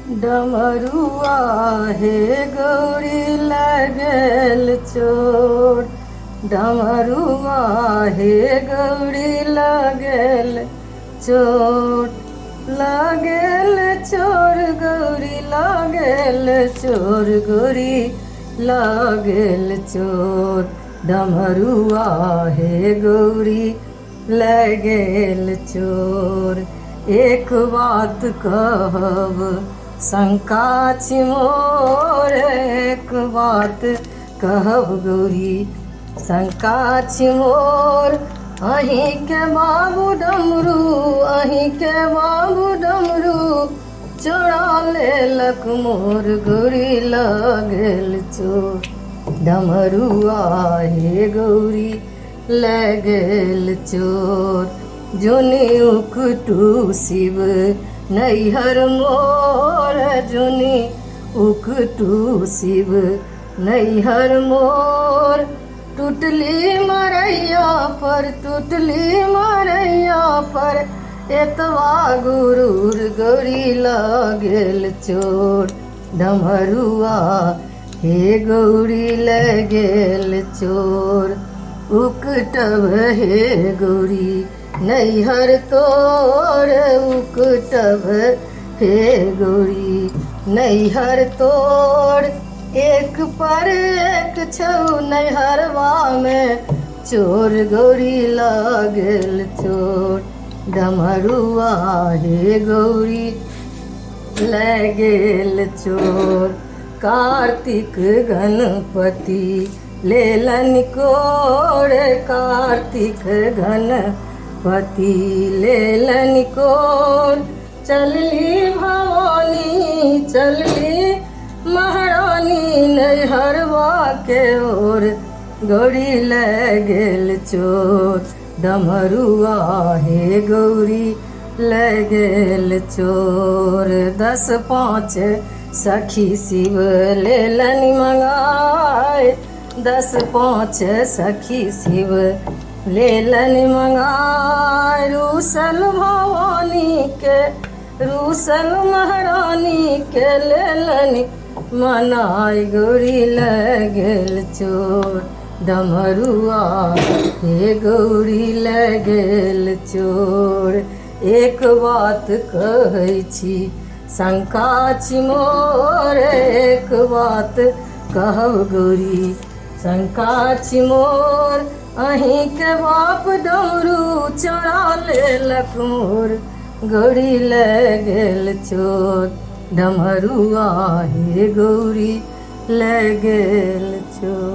डमरुआ हे गौरी लगल चोट। डमरुआ हे गौरी लगल चोट। लगल चोर गौरी लगल चोर गौरी लगल चोर। डमरुआ हे गौरी लगल चोर। एक बात कहब शंका छिमोर, एक बात कहब गौरी शंका छिमोर। अहीं के बाबू डमरू, अहीं के बाबू डमरू चोरा लेलक मोर गौरी लगल चोर। डमरुआ हे गौरी लगल चोर। जुनी उकटू शिव नैहर मोर, जुनी उकटू शिव नैहर मोर। टूटली मरैया पर, टूटली मरैया पर एतवा गुरूर गौरी लगल चोर। डमरुआ हे गौरी लगल चोर। उकटब हे गौरी नैहर तोर, उकटब हे गौरी नैहर तोर। एक पर एक छौ नैहरवा में चोर गौरी लगल चोर। डमरुआ हे गौरी लगल चोर। कार्तिक गणपति लेलन कोर, कार्तिक गणपति लेलन कोर। चलली भवानी चलली महारानी नैहरवा के ओर गौरी लगल चोर। डमरुआ हे गौरी लगल चोर। 10-5 सखी शिव लेलन मंगाए, 10-5 सखी शिव लेलन मंगाए। रूसल भवानी के, रूसल महारानी के लेलन मनाई गौरी लगल चोर। डमरुआ हे गौरी लगल चोर। एक बात कहै छी शंका छिमोर, एक बात कहब गौरी शंका छिमोर। अहीं के बाप डमरू चोरा लेलक मोर गौरी लगल चोर। डमरुआ हे गौरी लगल चोर।